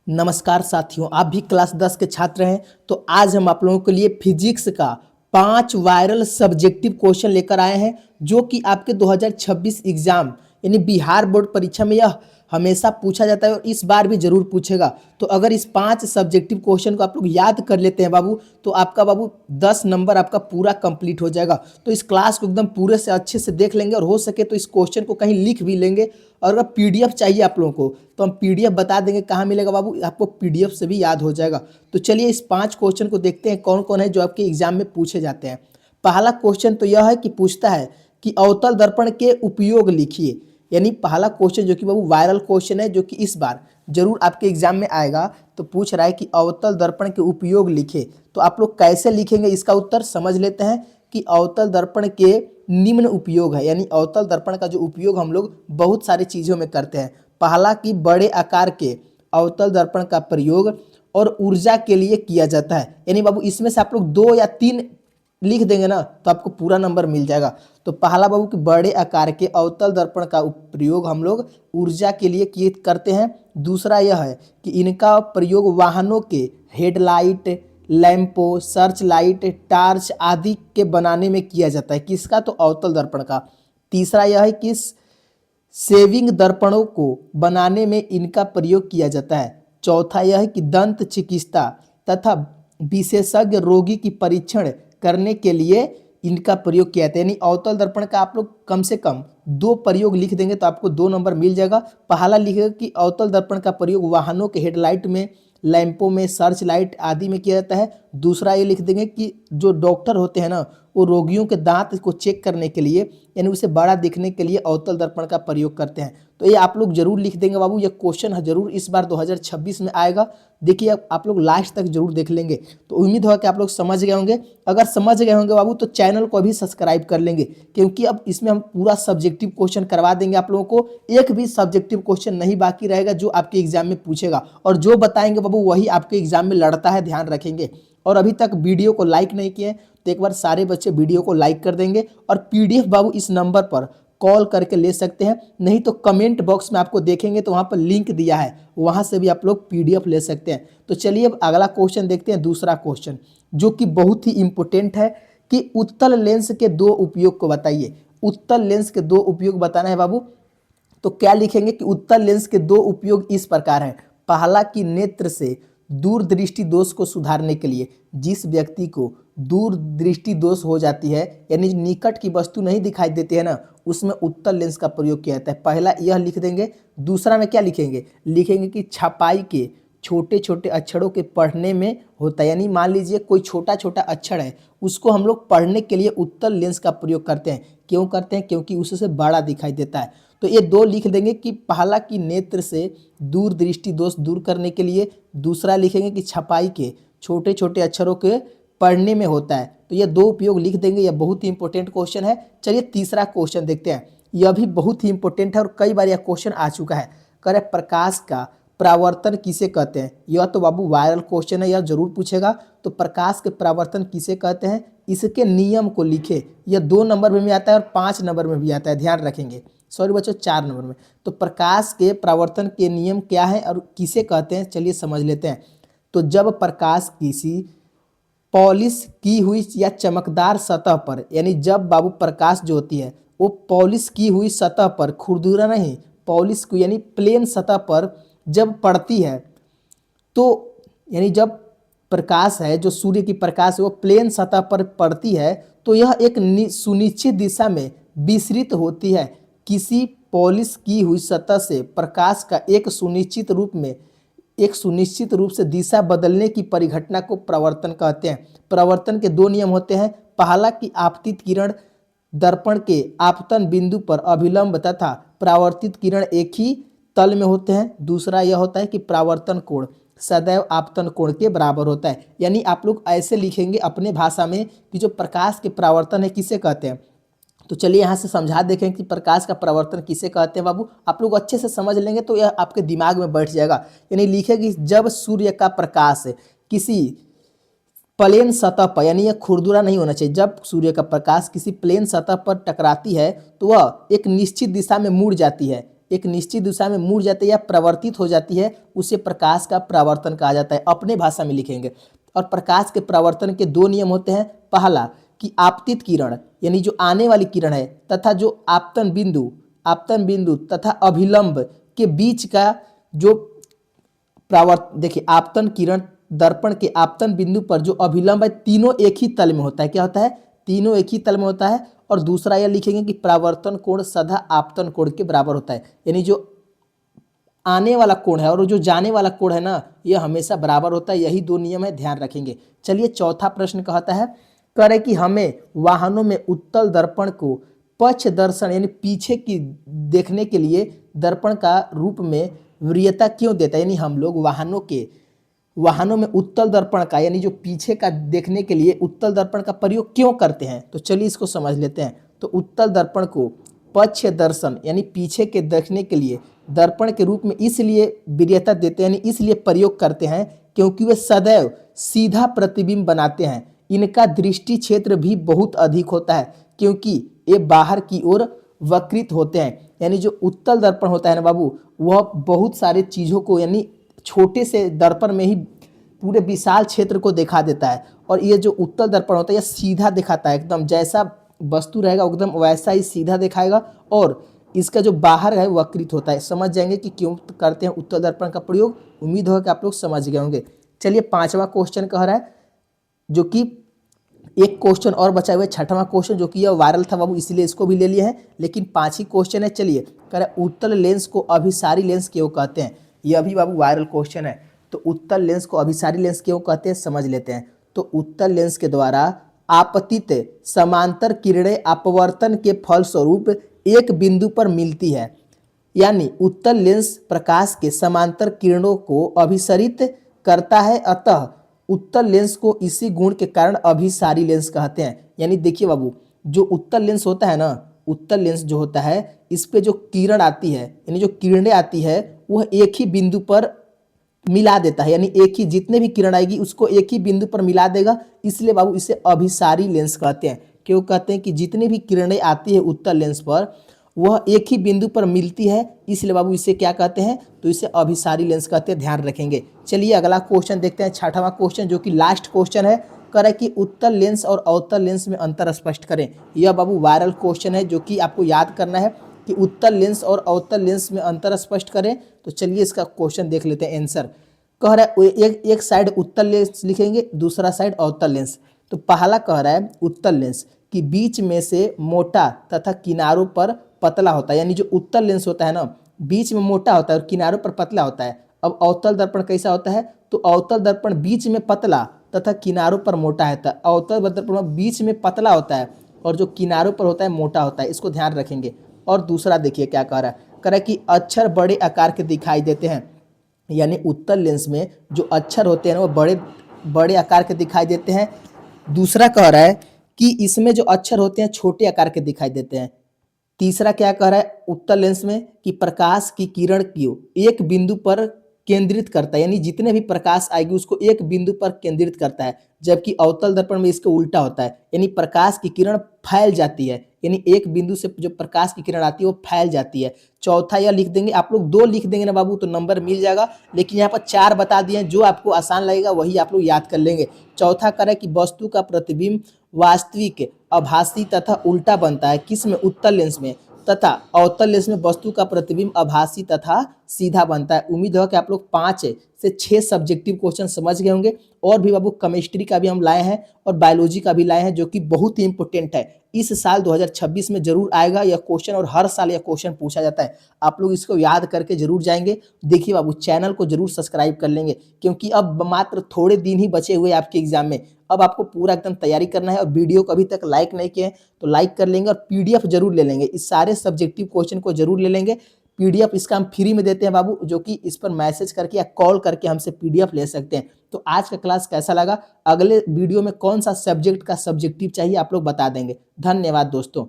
नमस्कार साथियों, आप भी क्लास 10 के छात्र हैं तो आज हम आप लोगों के लिए फिजिक्स का 5 वायरल सब्जेक्टिव क्वेश्चन लेकर आए हैं जो कि आपके 2026 एग्जाम यानी बिहार बोर्ड परीक्षा में यह हमेशा पूछा जाता है और इस बार भी जरूर पूछेगा। तो अगर इस 5 सब्जेक्टिव क्वेश्चन को आप लोग याद कर लेते हैं बाबू, तो आपका बाबू 10 नंबर आपका पूरा कंप्लीट हो जाएगा। तो इस क्लास को एकदम पूरे से अच्छे से देख लेंगे और हो सके तो इस क्वेश्चन को कहीं लिख भी लेंगे। और अगर पीडीएफ चाहिए आप लोगों को तो हम पीडीएफ बता देंगे कहाँ मिलेगा बाबू, आपको पीडीएफ से भी याद हो जाएगा। तो चलिए इस 5 क्वेश्चन को देखते हैं कौन कौन है जो आपके एग्जाम में पूछे जाते हैं। पहला क्वेश्चन तो यह है कि पूछता है कि अवतल दर्पण के उपयोग लिखिए। यानी पहला क्वेश्चन जो कि बाबू वायरल क्वेश्चन है जो कि इस बार जरूर आपके एग्जाम में आएगा। तो पूछ रहा है कि अवतल दर्पण के उपयोग लिखे। तो आप लोग कैसे लिखेंगे इसका उत्तर समझ लेते हैं कि अवतल दर्पण के निम्न उपयोग है। यानी अवतल दर्पण का जो उपयोग हम लोग बहुत सारी चीज़ों में करते हैं। पहला कि बड़े आकार के अवतल दर्पण का प्रयोग और ऊर्जा के लिए किया जाता है। यानी बाबू इसमें से आप लोग 2 या 3 लिख देंगे ना तो आपको पूरा नंबर मिल जाएगा। तो पहला बाबू कि बड़े आकार के अवतल दर्पण का प्रयोग हम लोग ऊर्जा के लिए किए करते हैं। दूसरा यह है कि इनका प्रयोग वाहनों के हेडलाइट, लैंपों, सर्च लाइट, टार्च आदि के बनाने में किया जाता है। किसका? तो अवतल दर्पण का। तीसरा यह है कि सेविंग दर्पणों को बनाने में इनका प्रयोग किया जाता है। चौथा यह है कि दंत चिकित्सा तथा विशेषज्ञ रोगी की परीक्षण करने के लिए इनका प्रयोग किया जाता है। यानी अवतल दर्पण का आप लोग कम से कम 2 प्रयोग लिख देंगे तो आपको 2 नंबर मिल जाएगा। पहला लिखेगा कि अवतल दर्पण का प्रयोग वाहनों के हेडलाइट में, लैंपों में, सर्च लाइट आदि में किया जाता है। दूसरा ये लिख देंगे कि जो डॉक्टर होते हैं ना वो रोगियों के दांत को चेक करने के लिए यानी उसे बड़ा दिखने के लिए अवतल दर्पण का प्रयोग करते हैं। तो ये आप लोग जरूर लिख देंगे बाबू। ये क्वेश्चन जरूर इस बार 2026 में आएगा। देखिए आप लोग लास्ट तक जरूर देख लेंगे। तो उम्मीद है कि आप लोग समझ गए होंगे। अगर समझ गए होंगे बाबू तो चैनल को अभी सब्सक्राइब कर लेंगे, क्योंकि अब इसमें हम पूरा सब्जेक्टिव क्वेश्चन करवा देंगे आप लोगों को। एक भी सब्जेक्टिव क्वेश्चन नहीं बाकी रहेगा जो आपके एग्जाम में पूछेगा, और जो बताएंगे बाबू वही आपके एग्जाम में लड़ता है, ध्यान रखेंगे। और अभी तक वीडियो को लाइक नहीं किए तो एक बार सारे बच्चे वीडियो को लाइक कर देंगे। और पीडीएफ बाबू इस नंबर पर कॉल करके ले सकते हैं, नहीं तो कमेंट बॉक्स में आपको देखेंगे तो वहां पर लिंक दिया है, वहां से भी आप लोग पीडीएफ ले सकते हैं। तो चलिए अब अगला क्वेश्चन देखते हैं, दूसरा क्वेश्चन जो कि बहुत ही इंपॉर्टेंट है कि उत्तल लेंस के 2 उपयोग को बताइए। उत्तल लेंस के 2 उपयोग बताना है बाबू। तो क्या लिखेंगे कि उत्तल लेंस के 2 उपयोग इस प्रकार हैं। पहला कि नेत्र से दूरदृष्टि दोष को सुधारने के लिए, जिस व्यक्ति को दूरदृष्टि दोष हो जाती है यानी निकट की वस्तु नहीं दिखाई देती है ना, उसमें उत्तल लेंस का प्रयोग किया जाता है। पहला यह लिख देंगे। दूसरा में क्या लिखेंगे? लिखेंगे कि छपाई के छोटे छोटे अक्षरों के पढ़ने में होता है। यानी मान लीजिए कोई छोटा छोटा अक्षर है, उसको हम लोग पढ़ने के लिए उत्तल लेंस का प्रयोग करते हैं। क्यों करते हैं? क्योंकि उससे बड़ा दिखाई देता है। तो ये 2 लिख देंगे कि पहला कि नेत्र से दूरदृष्टि दोष दूर करने के लिए, दूसरा लिखेंगे कि छपाई के छोटे छोटे अक्षरों के पढ़ने में होता है। तो ये 2 उपयोग लिख देंगे। यह बहुत ही इंपॉर्टेंट क्वेश्चन है। चलिए तीसरा क्वेश्चन देखते हैं। यह भी बहुत ही इंपॉर्टेंट है और कई बार यह क्वेश्चन आ चुका है। कह रहे प्रकाश का परावर्तन किसे कहते हैं? यह तो बाबू वायरल क्वेश्चन है, यह जरूर पूछेगा। तो प्रकाश के परावर्तन किसे कहते हैं, इसके नियम को लिखे। यह 2 नंबर में भी आता है और 5 नंबर में भी आता है, ध्यान रखेंगे। सॉरी बच्चों, 4 नंबर में। तो प्रकाश के परावर्तन के नियम क्या है और किसे कहते हैं, चलिए समझ लेते हैं। तो जब प्रकाश किसी पॉलिश की हुई या चमकदार सतह पर, यानी जब बाबू प्रकाश जो होती है वो पॉलिश की हुई सतह पर, खुरदुरा नहीं, पॉलिश की यानी प्लेन सतह पर जब पड़ती है, तो यानी जब प्रकाश है जो सूर्य की प्रकाश है वो प्लेन सतह पर पड़ती है तो यह एक सुनिश्चित दिशा में विसरित होती है। किसी पॉलिश की हुई सतह से प्रकाश का एक सुनिश्चित रूप से दिशा बदलने की परिघटना को परावर्तन कहते हैं। परावर्तन के 2 नियम होते हैं। पहला कि आपतित किरण दर्पण के आपतन बिंदु पर अभिलंब तथा परावर्तित किरण एक ही तल में होते हैं। दूसरा यह होता है कि परावर्तन कोण सदैव आपतन कोण के बराबर होता है। यानी आप लोग ऐसे लिखेंगे अपने भाषा में कि जो प्रकाश के परावर्तन है किसे कहते हैं। तो चलिए यहाँ से समझा देखें कि प्रकाश का परावर्तन किसे कहते हैं बाबू। आप लोग अच्छे से समझ लेंगे तो यह आपके दिमाग में बैठ जाएगा। यानी लिखेगी जब सूर्य का प्रकाश किसी प्लेन सतह पर, यानी यह खुरदुरा नहीं होना चाहिए, जब सूर्य का प्रकाश किसी प्लेन सतह पर टकराती है तो वह एक निश्चित दिशा में मुड़ जाती है। एक निश्चित दिशा में मुड़ जाती है या प्रवर्तित हो जाती है, उसे प्रकाश का परावर्तन कहा जाता है। अपने भाषा में लिखेंगे। और प्रकाश के परावर्तन के दो नियम होते हैं। पहला कि आपतित किरण यानी जो आने वाली किरण है तथा जो आपतन बिंदु तथा अभिलंब के बीच का जो देखिए आपतन किरण दर्पण के आपतन बिंदु पर जो अभिलंब है तीनों एक ही तल में होता है। क्या होता है? तीनों एक ही तल में होता है। और दूसरा यह लिखेंगे कि परावर्तन कोण सदा आपतन कोण के बराबर होता है, यानी जो आने वाला कोण है और जो जाने वाला कोण है ना, यह हमेशा बराबर होता है। यही दो नियम है, ध्यान रखेंगे। चलिए चौथा प्रश्न कहता है करे कि हमें वाहनों में उत्तल दर्पण को पक्ष दर्शन यानी पीछे की देखने के लिए दर्पण का रूप में वरीयता क्यों देता है, यानी हम लोग वाहनों में उत्तल दर्पण का यानी जो पीछे का देखने के लिए उत्तल दर्पण का प्रयोग क्यों करते हैं। तो चलिए इसको समझ लेते हैं। तो उत्तल दर्पण को पक्ष दर्शन यानी पीछे के देखने के लिए दर्पण के रूप में इसलिए वरीयता देते हैं, यानी इसलिए प्रयोग करते हैं क्योंकि वे सदैव सीधा प्रतिबिंब बनाते हैं। इनका दृष्टि क्षेत्र भी बहुत अधिक होता है क्योंकि ये बाहर की ओर वक्रित होते हैं। यानी जो उत्तल दर्पण होता है ना बाबू, वह बहुत सारे चीज़ों को यानी छोटे से दर्पण में ही पूरे विशाल क्षेत्र को दिखा देता है। और ये जो उत्तल दर्पण होता है यह सीधा दिखाता है, एकदम जैसा वस्तु रहेगा एकदम वैसा ही सीधा दिखाएगा। और इसका जो बाहर है वक्रित होता है। समझ जाएंगे कि क्यों करते हैं उत्तल दर्पण का प्रयोग। उम्मीद होगा कि आप लोग समझ गए होंगे। चलिए पांचवा क्वेश्चन कह रहा है, जो कि एक क्वेश्चन और बचा हुआ है, छठवां क्वेश्चन, जो कि यह वायरल था बाबू, इसलिए इसको भी ले लिया है। लेकिन पांच ही क्वेश्चन है। चलिए कह रहा है उत्तल लेंस को अभिसारी लेंस क्यों कहते हैं। यह भी बाबू वायरल क्वेश्चन है। तो उत्तल लेंस को अभिसारी लेंस क्यों कहते हैं, समझ लेते हैं। तो उत्तल लेंस के द्वारा आपतित समांतर किरणें अपवर्तन के फलस्वरूप एक बिंदु पर मिलती है, यानी उत्तल लेंस प्रकाश के समांतर किरणों को अभिसरित करता है। अतः उत्तल लेंस को इसी गुण के कारण अभिसारी लेंस कहते हैं। यानी देखिए बाबू, जो उत्तल लेंस होता है ना, उत्तल लेंस जो होता है इस पे जो किरण आती है यानी जो किरणें आती है वह एक ही बिंदु पर मिला देता है। यानी एक ही जितने भी किरण आएगी उसको एक ही बिंदु पर मिला देगा, इसलिए बाबू इसे अभिसारी लेंस कहते हैं। क्यों कहते हैं कि जितनी भी किरणें आती है उत्तल लेंस पर वह एक ही बिंदु पर मिलती है, इसलिए बाबू इसे क्या कहते हैं, तो इसे अभिसारी लेंस कहते हैं। ध्यान रखेंगे। चलिए अगला क्वेश्चन देखते हैं, छठवां क्वेश्चन, जो कि लास्ट क्वेश्चन है। करें कि उत्तल लेंस और अवतल लेंस में अंतर स्पष्ट करें। यह बाबू वायरल क्वेश्चन है, जो कि आपको याद करना है कि उत्तल लेंस और अवतल लेंस में अंतर स्पष्ट करें। तो चलिए इसका क्वेश्चन देख लेते हैं। आंसर कह रहा है एक साइड उत्तल लेंस लिखेंगे, दूसरा साइड अवतल लेंस। तो पहला कह रहा है उत्तल लेंस कि बीच में से मोटा तथा किनारों पर पतला होता है। यानी जो उत्तल लेंस होता है ना, बीच में मोटा होता है और किनारों पर पतला होता है। अब अवतल दर्पण कैसा होता है, तो अवतल दर्पण बीच में पतला तथा किनारों पर मोटा है। अवतल दर्पण बीच में पतला होता है और जो किनारों पर होता है मोटा होता है। इसको ध्यान रखेंगे। और दूसरा देखिए क्या कह रहा है, कह रहा है कि अक्षर बड़े आकार के दिखाई देते हैं। यानी उत्तल लेंस में जो अक्षर होते हैं वो बड़े बड़े आकार के दिखाई देते हैं। दूसरा कह रहा है कि इसमें जो अक्षर होते हैं छोटे आकार के दिखाई देते हैं। तीसरा क्या कह रहा है उत्तल लेंस में कि प्रकाश की किरण को एक बिंदु पर केंद्रित करता है। यानी जितने भी प्रकाश आएगी उसको एक बिंदु पर केंद्रित करता है, जबकि अवतल दर्पण में इसका उल्टा होता है। यानी प्रकाश की किरण फैल जाती है, यानी एक बिंदु से जो प्रकाश की किरण आती है वो फैल जाती है। चौथा यह लिख देंगे, आप लोग दो लिख देंगे ना बाबू तो नंबर मिल जाएगा, लेकिन यहाँ पर चार बता दिए, जो आपको आसान लगेगा वही आप लोग याद कर लेंगे। चौथा करें कि वस्तु का प्रतिबिंब वास्तविक, आभासी तथा उल्टा बनता है। किस में, उत्तल लेंस में, तथा अवतल लेंस में वस्तु का प्रतिबिंब आभासी तथा सीधा बनता है। उम्मीद है कि आप लोग 5 से 6 सब्जेक्टिव क्वेश्चन समझ गए होंगे। और भी बाबू केमिस्ट्री का भी हम लाए हैं और बायोलॉजी का भी लाए हैं, जो कि बहुत ही इंपॉर्टेंट है। इस साल 2026 में जरूर आएगा यह क्वेश्चन, और हर साल यह क्वेश्चन पूछा जाता है। आप लोग इसको याद करके जरूर जाएंगे। देखिए बाबू, चैनल को जरूर सब्सक्राइब कर लेंगे, क्योंकि अब मात्र थोड़े दिन ही बचे हुए आपके एग्जाम में। अब आपको पूरा एकदम तैयारी करना है। और वीडियो को अभी तक लाइक नहीं किए तो लाइक कर लेंगे, और पीडीएफ जरूर ले लेंगे। इस सारे सब्जेक्टिव क्वेश्चन को जरूर ले लेंगे। पीडीएफ इसका हम फ्री में देते हैं बाबू, जो कि इस पर मैसेज करके या कॉल करके हमसे पीडीएफ ले सकते हैं। तो आज का क्लास कैसा लगा, अगले वीडियो में कौन सा सब्जेक्ट का सब्जेक्टिव चाहिए आप लोग बता देंगे। धन्यवाद दोस्तों।